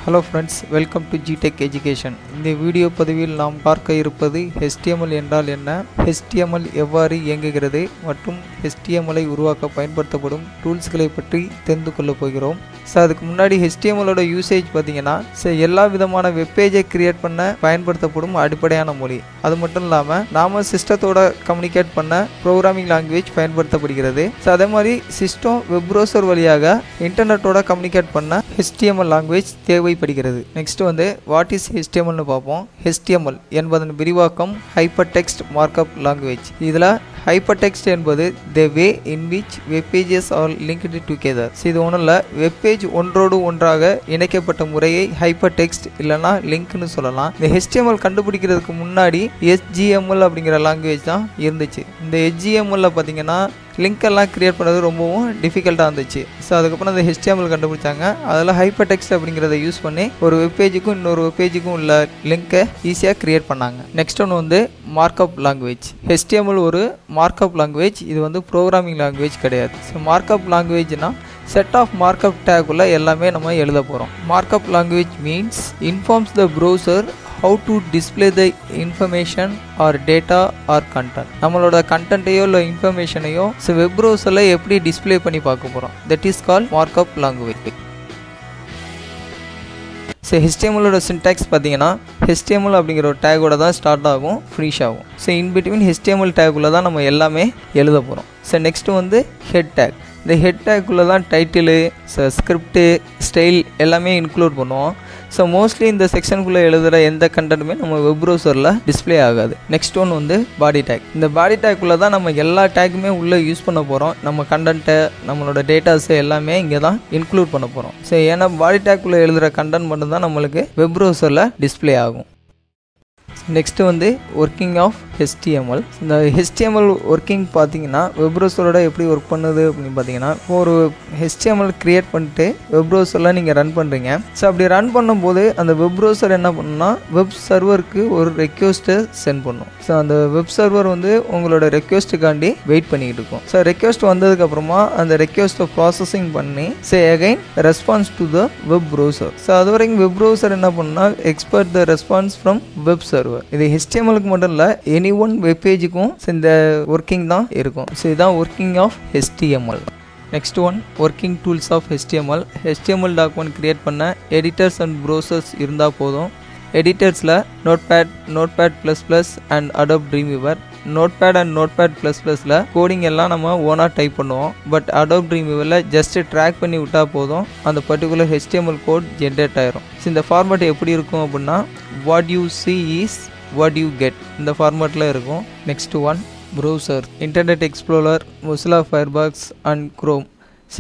Hello friends, welcome to GTech Education. இந்த video பதிவில் நாம் பார்க்க இருப்பது HTML என்றால் என்ன, HTML எவ்வாறு இயங்குகிறது மற்றும் HTML ஐ உருவாக்க பயன்படுத்தப்படும் டூல்ஸ்களை பற்றி தெரிந்து கொள்ள போகிறோம். அதுக்கு முன்னாடி HTML ஓட யூசேஜ் பார்த்தீங்கன்னா எல்லா விதமான வெப் பேஜை கிரியேட் பண்ண பயன்படுத்தப்படும் அடிப்படையான மொழி. அது மட்டும் இல்லாமல் நாம சிஸ்டத்தோட கம்யூனிகேட் பண்ண ப்ரோக்ராமிங் லாங்குவேஜ் பயன்படுத்தப்படுகிறது. அதே மாதிரி சிஸ்டம் வெப் ப்ரௌசர் வழியாக இன்டர்நெட்டோட கம்யூனிகேட் பண்ண HTML லாங்குவேஜ் தேவைப்படுகிறது. நெக்ஸ்ட் வாட் இஸ் HTML னு பார்ப்போம். HTML என்பதன் விரிவாக்கம் ஹைப்பர் டெக்ஸ்ட் மார்க்அப் லாங்குவேஜ். இதில் ஹைப்பர்டெக்ஸ்ட் என்பது the way in which web pages are linked together. இது ஒன்றும் இல்லை, வெப் பேஜ் ஒன்றோடு ஒன்றாக இணைக்கப்பட்ட முறையை ஹைப்பர்டெக்ஸ்ட் இல்லைனா லிங்க்னு சொல்லலாம். இந்த HTML கண்டுபிடிக்கிறதுக்கு முன்னாடி HTML அப்படிங்கிற லாங்குவேஜ் தான் இருந்துச்சு. இந்த HTML பார்த்தீங்கன்னா லிங்க் எல்லாம் கிரியேட் பண்ணுறது ரொம்பவும் டிஃபிகல்ட்டாக இருந்துச்சு. அதுக்கப்புறம் அந்த HTML கண்டுபிடிச்சாங்க. அதில் ஹைப்பர் டெக்ஸ்ட் அப்படிங்கிறத யூஸ் பண்ணி ஒரு வெப் பேஜுக்கும் இன்னொரு வெப் பேஜுக்கும் உள்ள லிங்கை ஈஸியாக கிரியேட் பண்ணாங்க. நெக்ஸ்ட் ஒன்று மார்க்அப் லாங்குவேஜ். HTML ஒரு மார்க்அப் லாங்குவேஜ். இது ப்ரோக்ராமிங் லாங்குவேஜ் கிடையாது. மார்க்அப் லாங்குவேஜ்னா செட் ஆஃப் மார்க்அப் டேக்குள்ள எல்லாமே நம்ம எழுத போகிறோம். Markup language means informs the browser how to display the information or data or content. நம்மளோட கண்டென்ட்டையோ இல்லை இன்ஃபர்மேஷனையோ வெப் ப்ரௌசரில் எப்படி டிஸ்பிளே பண்ணி பார்க்க போகிறோம். That is call markup language. HTML syntax பார்த்தீங்கன்னா HTML அப்படிங்கிற ஒரு டேக்கோட தான் ஸ்டார்ட் ஆகும், ஃபினிஷ் ஆகும். இன்பிட்வீன் HTML டேக்குள்ளே தான் நம்ம எல்லாமே எழுத போகிறோம். Next head take. இந்த ஹெட் டேக்குள்ளே தான் டைட்டிலு, ஸ்கிரிப்டு, ஸ்டைல் எல்லாமே இன்க்ளூட் பண்ணுவோம். மோஸ்ட்லி இந்த செக்ஷனுக்குள்ளே எழுதுகிற எந்த கண்டென்ட்டுமே நம்ம வெப் ப்ரௌசரில் டிஸ்பிளே ஆகாது. நெக்ஸ்ட் பாடி டேக். இந்த பாடி டேக்குள்ளே தான் நம்ம எல்லா டேக்குமே உள்ளே யூஸ் பண்ண போகிறோம். நம்ம கண்டென்ட்டை, நம்மளோட டேட்டாஸு எல்லாமே இங்கே தான் இன்க்ளூட் பண்ண போகிறோம். ஏன்னா பாடி டேக்குள்ளே எழுதுகிற கண்டென்ட் மட்டும் தான் நம்மளுக்கு வெப் ப்ரௌசரில் டிஸ்பிளே ஆகும். Next working of HTML. இந்த HTML ஒர்க்கிங் பார்த்தீங்கன்னா வெப் ப்ரௌசரோட எப்படி ஒர்க் பண்ணுது அப்படின்னு பார்த்தீங்கன்னா, ஒரு HTML க்ரியேட் பண்ணிட்டு வெப் ப்ரௌசரில் நீங்கள் ரன் பண்ணுறீங்க. அப்படி ரன் பண்ணும்போது அந்த வெப் ப்ரௌசர் என்ன பண்ணுன்னா வெப் சர்வருக்கு ஒரு ரெக்வெஸ்ட்டை சென்ட் பண்ணும். அந்த வெப் சர்வர் உங்களோட ரெக்வெஸ்ட்டுக்காண்டி வெயிட் பண்ணிக்கிட்டு இருக்கும். ரெக்வெஸ்ட் வந்ததுக்கப்புறமா அந்த ரெக்வெஸ்ட்டை ப்ராசஸிங் பண்ணி again response to the web browser. அது வரைக்கும் வெப் ப்ரௌசர் என்ன பண்ணுன்னா expect the response from web server. இது HTMLக்கு மட்டும் இல்லை, எனி ஒன் வெப் பேஜுக்கும் இந்த ஒர்க்கிங் தான் இருக்கும். இதுதான் working of HTML. Next working tools of HTML. HTML document create பண்ண எடிட்டர்ஸ் அண்ட் ப்ரௌசர்ஸ் இருந்தால் போதும். எடிட்டர்ஸில் நோட்பேட்++ and Adobe Dreamweaver. Notepad and நோட்பேட்++ல கோடிங் எல்லாம் நம்ம ஓனாக டைப் பண்ணுவோம். பட் அடோப் ட்ரீம்வீவரில் ஜஸ்ட் ட்ராக் பண்ணி விட்டால் போதும், அந்த பர்டிகுலர் HTML கோட் ஜென்ரேட் ஆயிரும். இந்த ஃபார்மேட் எப்படி இருக்கும் அப்படின்னா what you see is what you get, இந்த ஃபார்மேட்டில் இருக்கும். Next browser. Internet explorer, Mozilla Firefox and chrome.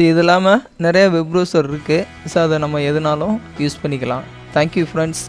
இது இல்லாமல் நிறைய வெப் ப்ரௌசர் இருக்குது. அதை நம்ம எதுனாலும் யூஸ் பண்ணிக்கலாம். Thank you friends.